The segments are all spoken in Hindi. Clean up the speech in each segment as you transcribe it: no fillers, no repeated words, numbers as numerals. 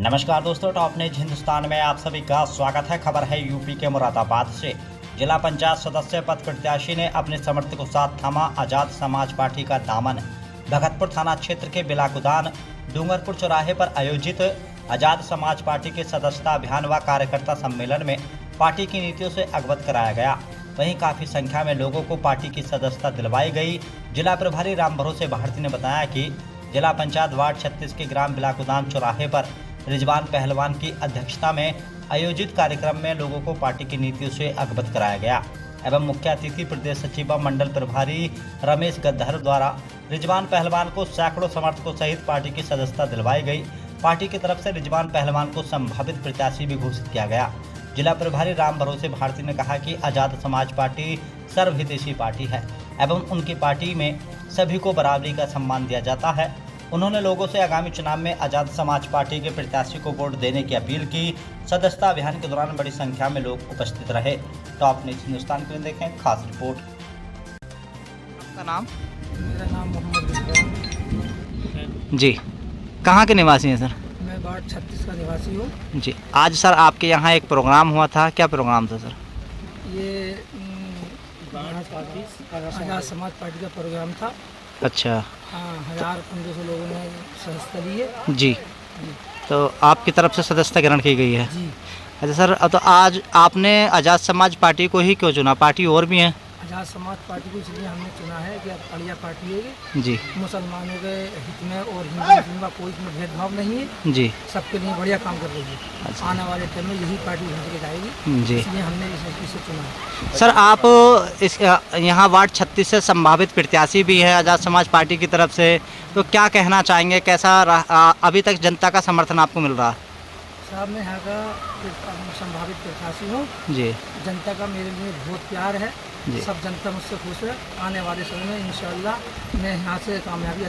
नमस्कार दोस्तों, टॉप न्यूज हिंदुस्तान में आप सभी का स्वागत है। खबर है यूपी के मुरादाबाद से। जिला पंचायत सदस्य पद प्रत्याशी ने अपने समर्थकों के साथ थामा आजाद समाज पार्टी का दामन। भगतपुर थाना क्षेत्र के बिलाकुदान डूंगरपुर चौराहे पर आयोजित आजाद समाज पार्टी के सदस्यता अभियान व कार्यकर्ता सम्मेलन में पार्टी की नीतियों से अवगत कराया गया। वहीं काफी संख्या में लोगों को पार्टी की सदस्यता दिलवाई गई। जिला प्रभारी राम भरोसे भारती ने बताया कि जिला पंचायत वार्ड 36 के ग्राम बिलाकुदान चौराहे पर रिजवान पहलवान की अध्यक्षता में आयोजित कार्यक्रम में लोगों को पार्टी की नीतियों से अवगत कराया गया एवं मुख्य अतिथि प्रदेश सचिव व मंडल प्रभारी रमेश गद्दर द्वारा रिजवान पहलवान को सैकड़ों समर्थकों सहित पार्टी की सदस्यता दिलवाई गई। पार्टी की तरफ से रिजवान पहलवान को संभावित प्रत्याशी भी घोषित किया गया। जिला प्रभारी राम भरोसे भारती ने कहा कि आजाद समाज पार्टी सर्वहितैषी पार्टी है एवं उनकी पार्टी में सभी को बराबरी का सम्मान दिया जाता है। उन्होंने लोगों से आगामी चुनाव में आजाद समाज पार्टी के प्रत्याशी को वोट देने की अपील की। सदस्यता अभियान के दौरान बड़ी संख्या में लोग उपस्थित रहे। टॉप न्यूज हिंदुस्तान के लिए देखें खास रिपोर्ट। आपका नाम? मेरा नाम मोहम्मद इकराम जी, कहाँ के निवासी हैं सर? मैं वार्ड 36 का निवासी हूँ। जी, आज सर आपके यहाँ एक प्रोग्राम हुआ था, क्या प्रोग्राम था सर? ये आजाद समाज पार्टी का प्रोग्राम था। अच्छा। हाँ, 1000-1500 लोगों ने सदस्यता ली है। जी, तो आपकी तरफ से सदस्यता ग्रहण की गई है? जी। अच्छा सर, तो आज आपने आज़ाद समाज पार्टी को ही क्यों चुना? पार्टी और भी हैं? आजाद समाज पार्टी को इसलिए हमने चुना है कि बढ़िया पार्टी है। जी। मुसलमानों के हित में और हिंदू मुस्लिम का कोई इसमें भेदभाव नहीं है। जी। सबके लिए बढ़िया काम कर रही है। अच्छा। आने वाले टाइम में यही पार्टी उभर के जाएगी। जी। इसलिए हमने इसे चुना है। सर, आप इस यहाँ वार्ड 36 से संभावित प्रत्याशी भी है आज़ाद समाज पार्टी की तरफ से, तो क्या कहना चाहेंगे? कैसा अभी तक जनता का समर्थन आपको मिल रहा है? साहब, मैं यहाँ का संभावित प्रत्याशी हूँ। जी। जनता का मेरे लिए बहुत प्यार है। जी। सब जनता मुझसे खुश है। आने वाले समय में इंशाअल्लाह मैं यहाँ से कामयाबी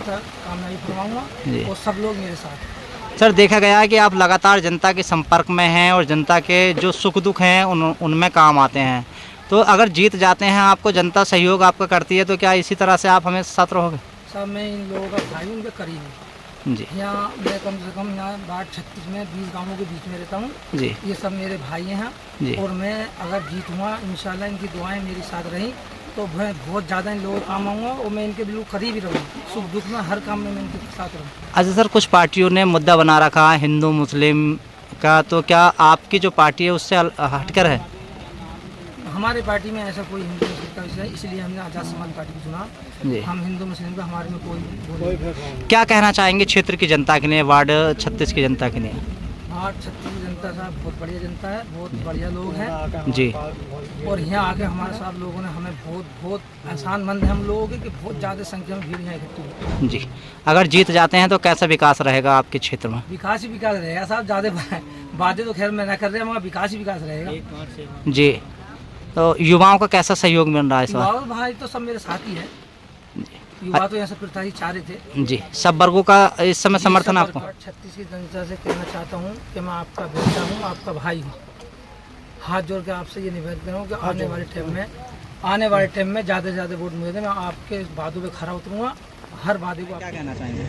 करवाऊँगा और सब लोग मेरे साथ। सर, देखा गया है कि आप लगातार जनता के संपर्क में हैं और जनता के जो सुख दुख हैं उनमें काम आते हैं, तो अगर जीत जाते हैं, आपको जनता सहयोग आपका करती है, तो क्या इसी तरह से आप हमें साथ रहोगे? साहब, मैं इन लोगों का भाई उनके करीब हूँ। जी। यहाँ मैं कम से कम यहाँ वार्ड 36 में 20 गाँवों के बीच में रहता हूँ। जी। ये सब मेरे भाई हैं जी। और मैं अगर जीतूँगा इंशाल्लाह, इनकी दुआएं मेरे साथ रहीं तो मैं बहुत ज़्यादा इन लोगों का काम आऊँगा और मैं इनके बिल्कुल करीब ही रहूँगा। सुख दुख में हर काम में मैं इनके साथ रहूँ। अच्छा सर, कुछ पार्टियों ने मुद्दा बना रखा है हिंदू मुस्लिम का, तो क्या आपकी जो पार्टी है उससे हटकर है? हमारे पार्टी में ऐसा कोई हिंदू मुस्लिम का विषय है, इसलिए हमने आज़ाद समाज पार्टी को चुना। जी। हम हिंदू मुस्लिम का हमारे में कोई क्या कहना चाहेंगे क्षेत्र की जनता के लिए, वार्ड 36 की जनता के लिए? वार्ड 36 की जनता साहब बहुत बढ़िया जनता है, बहुत बढ़िया लोग हैं। जी। और यहाँ आके हमारे साहब लोगों ने हमें बहुत एहसानमंद है हम लोगों के कि बहुत ज़्यादा संख्या में भीड़ यहाँ इकट्ठी हुई। जी, अगर जीत जाते हैं तो कैसा विकास रहेगा आपके क्षेत्र में? विकास ही विकास रहेगा साहब। ज़्यादा बातें तो खैर मैं ना कर रहे, मगर विकास ही विकास रहेगा। जी, तो युवाओं का कैसा सहयोग मिल रहा है इस बार? युवा भाई तो सब मेरे साथ ही है। युवा तो यहाँ से प्रत्याशी चाह रहे थे। जी, सब वर्गों का इस समय समर्थन आपको? 36 की जनता से कहना चाहता हूँ कि मैं आपका बेटा हूँ, आपका भाई हूँ। हाथ जोड़ के आपसे ये निवेदन करूँ कि आने वाले टाइम में ज़्यादा से ज़्यादा वोट मुझे दें। मैं आपके वादों पे खरा उतरूँगा, हर वादे को। क्या कहना चाहेंगे?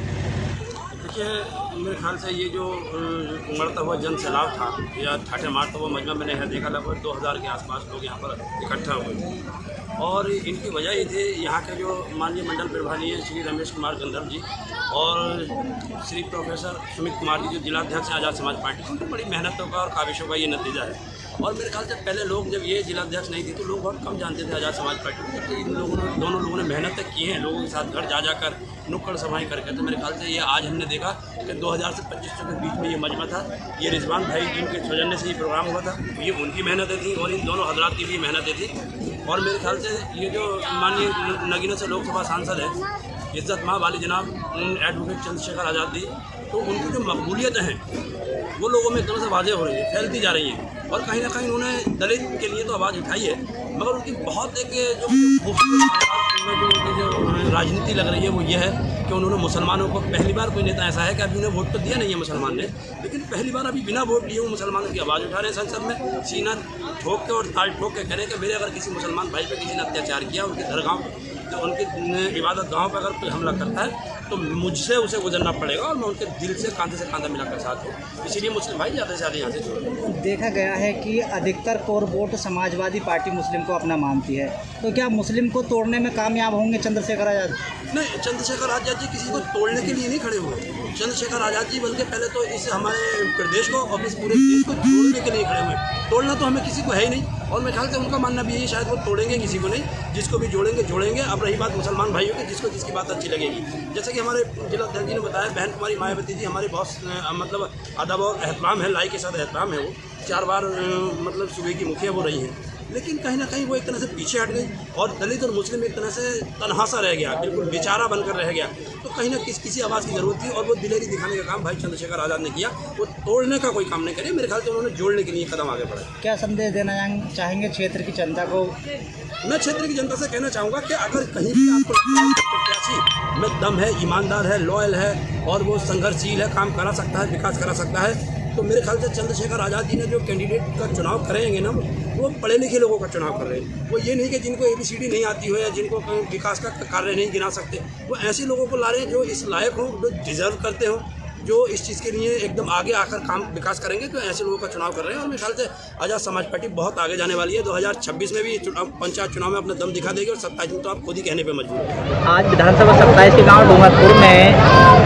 देखिए, मेरे ख्याल से ये जो उमड़ता हुआ जन सैलाब था या ठाठे मारता हुआ मजमा, मैंने यहाँ देखा लगभग 2000 के आसपास लोग यहाँ पर इकट्ठा हुए और इनकी वजह ये थी यहाँ के जो माननीय मंडल प्रभारी हैं श्री रमेश कुमार गंधर्व जी और श्री प्रोफेसर सुमित कुमार जी जो जिलाध्यक्ष हैं आज़ाद समाज पार्टी, उनकी बड़ी मेहनतों का और काविशों का ये नतीजा है। और मेरे ख्याल से पहले लोग जब ये जिलाध्यक्ष नहीं थे तो लोग बहुत कम जानते थे आज़ाद समाज पार्टी को। इन लोगों ने, दोनों लोगों ने मेहनत की है लोगों के साथ घर जा कर नुक्कड़ सभाएँ करके। तो मेरे ख्याल से ये आज हमने देखा कि 2000 से 2500 के बीच में ये मजमा था। ये रिजवान भाई जिनके सौजन्य से ये प्रोग्राम हुआ था, ये उनकी मेहनतें थी और इन दोनों हजरात की भी मेहनतें थी। और मेरे ख्याल से ये जो माननीय नगीना से लोकसभा सांसद है इज्जत माँ वाली जनाब एडवोकेट चंद्रशेखर आज़ाद जी, तो उनकी जो मकबूलियत हैं वो लोगों में एकदम से वाज़ेह हो रही है, फैलती जा रही हैं। और कहीं ना कहीं उन्होंने दलित के लिए तो आवाज़ उठाई है, मगर उनकी बहुत एक जो खूबसूरत जो राजनीति लग रही है वो ये है कि उन्होंने मुसलमानों को, पहली बार कोई नेता ऐसा है कि अभी उन्हें वोट तो दिया नहीं है मुसलमान ने, लेकिन पहली बार अभी बिना वोट लिए वो मुसलमानों की आवाज़ उठा रहे हैं संसद में, सीना ठोक के और ताल ठोक के कह रहे हैं कि मेरे अगर किसी मुसलमान भाई पे किसी ने अत्याचार किया, उनके दरगाह जो उनकी इबादत गाहों पर अगर कोई हमला करता है तो मुझसे उसे गुजरना पड़ेगा और मैं उनके दिल से कांधा मिलाकर साथ हूँ। इसीलिए मुस्लिम भाई ज़्यादा से ज़्यादा यहाँ से जुड़े। देखा गया है कि अधिकतर कोर वोट समाजवादी पार्टी मुस्लिम को अपना मानती है, तो क्या मुस्लिम को तोड़ने में कामयाब होंगे चंद्रशेखर आज़ाद? नहीं, चंद्रशेखर आज़ाद जी किसी को तोड़ने के लिए नहीं खड़े हुए। चंद्रशेखर आज़ाद जी बल्कि पहले तो इस हमारे प्रदेश को और इस पूरे देश को जोड़ने के लिए खड़े हुए। तोड़ना तो हमें किसी को है ही नहीं, और मेरे ख्याल से उनका मानना भी यही, शायद वो तोड़ेंगे किसी को नहीं, जिसको भी जोड़ेंगे। अब रही बात मुसलमान भाइयों की, जिसको जिसकी बात अच्छी लगेगी, जैसे कि हमारे जिला अध्यक्ष जी ने बताया, बहन कुमारी मायावती जी हमारे बहुत मतलब अदब और एहतराम है, लाई के साथ एहतराम है। वो 4 बार मतलब सूबे की मुखिया वो रही हैं, लेकिन कहीं ना कहीं वो एक तरह से पीछे हट गई और दलित और मुस्लिम एक तरह से तन्हासा रह गया, बिल्कुल बेचारा बनकर रह गया। तो कहीं ना किसी आवाज़ की ज़रूरत थी और वो दिलेरी दिखाने का काम भाई चंद्रशेखर आज़ाद ने किया। वो तोड़ने का कोई काम नहीं करे, मेरे ख्याल से उन्होंने जोड़ने के लिए कदम आगे बढ़ाया। क्या संदेश देना चाहेंगे क्षेत्र की जनता को? मैं क्षेत्र की जनता से कहना चाहूँगा कि अगर कहीं भी आपको प्रत्याशी में दम है, ईमानदार है, लॉयल है और वो संघर्षशील है, काम करा सकता है, विकास करा सकता है, तो मेरे ख्याल से चंद्रशेखर आज़ाद जी ने जो कैंडिडेट का चुनाव करेंगे ना, वो पढ़े लिखे लोगों का चुनाव कर रहे हैं। वो ये नहीं कि जिनको ABCD नहीं आती हो या जिनको विकास का कार्य नहीं गिना सकते, वो ऐसे लोगों को ला रहे हैं जो इस लायक हो, जो डिजर्व करते हो, जो इस चीज़ के लिए एकदम आगे आकर काम विकास करेंगे। तो ऐसे लोगों का चुनाव कर रहे हैं और मेरे ख्याल से आज़ाद समाज पार्टी बहुत आगे जाने वाली है। 2026 में भी पंचायत चुनाव में अपना दम दिखा देगी और 27 में तो आप खुद ही कहने पे मजबूर हैं। आज विधानसभा 27 के गांव डूंगरपुर में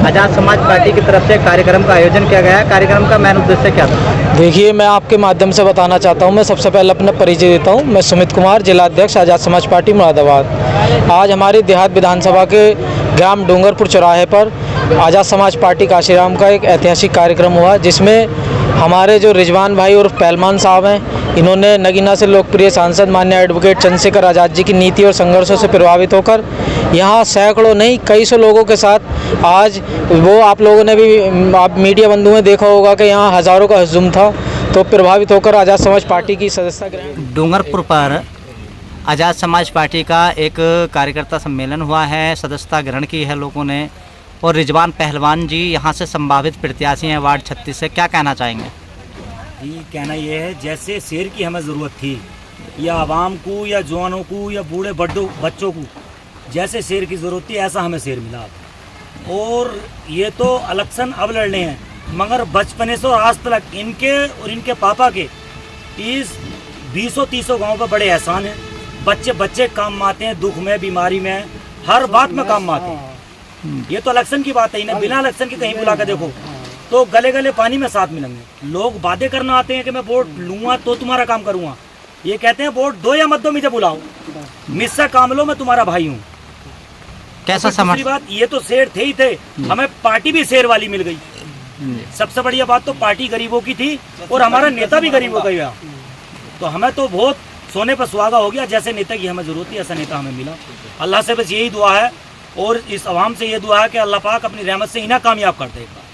आज़ाद समाज पार्टी की तरफ से कार्यक्रम का आयोजन किया गया है। कार्यक्रम का मेन उद्देश्य क्या था? देखिए, मैं आपके माध्यम से बताना चाहता हूं। मैं सबसे पहले अपना परिचय देता हूं। मैं सुमित कुमार, जिला अध्यक्ष आज़ाद समाज पार्टी मुरादाबाद। आज हमारी देहात विधानसभा के ग्राम डूंगरपुर चौराहे पर आज़ाद समाज पार्टी काशीराम का एक ऐतिहासिक कार्यक्रम हुआ, जिसमें हमारे जो रिजवान भाई और पहलवान साहब हैं, इन्होंने नगीना से लोकप्रिय सांसद माननीय एडवोकेट चंद्रशेखर आज़ाद जी की नीति और संघर्षों से प्रभावित होकर यहाँ सैकड़ों नहीं कई सौ लोगों के साथ आज वो, आप लोगों ने भी, आप मीडिया बंधुओं ने देखा होगा कि यहाँ हज़ारों का हजूम था, तो प्रभावित होकर आज़ाद समाज पार्टी की सदस्यता ग्रहण। डूंगरपुर पर आज़ाद समाज पार्टी का एक कार्यकर्ता सम्मेलन हुआ है, सदस्यता ग्रहण की है लोगों ने, और रिजवान पहलवान जी यहाँ से संभावित प्रत्याशी हैं वार्ड 36 से। क्या कहना चाहेंगे? ये कहना ये है, जैसे शेर की हमें ज़रूरत थी, या आवाम को या जवानों को या बूढ़े बच्चों को जैसे शेर की ज़रूरत थी, ऐसा हमें शेर मिला। और ये तो इलेक्शन अब लड़ने हैं, मगर बचपने से और आज तक इनके और इनके पापा के इस 20-30 गाँव पर बड़े एहसान हैं। बच्चे काम आते हैं, दुख में, बीमारी में, हर बात में काम आते हैं। ये तो इलेक्शन की बात है, इन्हें बिना इलेक्शन के कहीं बुला कर देखो तो गले गले पानी में साथ मिलेंगे। लोग वादे करना आते हैं कि मैं वोट लूंगा तो तुम्हारा काम करूंगा, ये कहते हैं वोट दो या मत दो, मुझे बुलाओ, मुझसे काम लो, मैं तुम्हारा भाई हूँ। कैसा समझ बात, ये तो शेर थे ही थे, हमें पार्टी भी शेर वाली मिल गई। सबसे बढ़िया बात तो पार्टी गरीबों की थी और हमारा नेता भी गरीबों का गया, तो हमें तो बहुत सोने पर सुहागा हो गया। जैसे नेता की हमें जरूरत थी, ऐसा नेता हमें मिला। अल्लाह से बस यही दुआ है और इस आवाम से ये दुआ है कि अल्लाह पाक अपनी रहमत से इन्हें कामयाब कर देगा।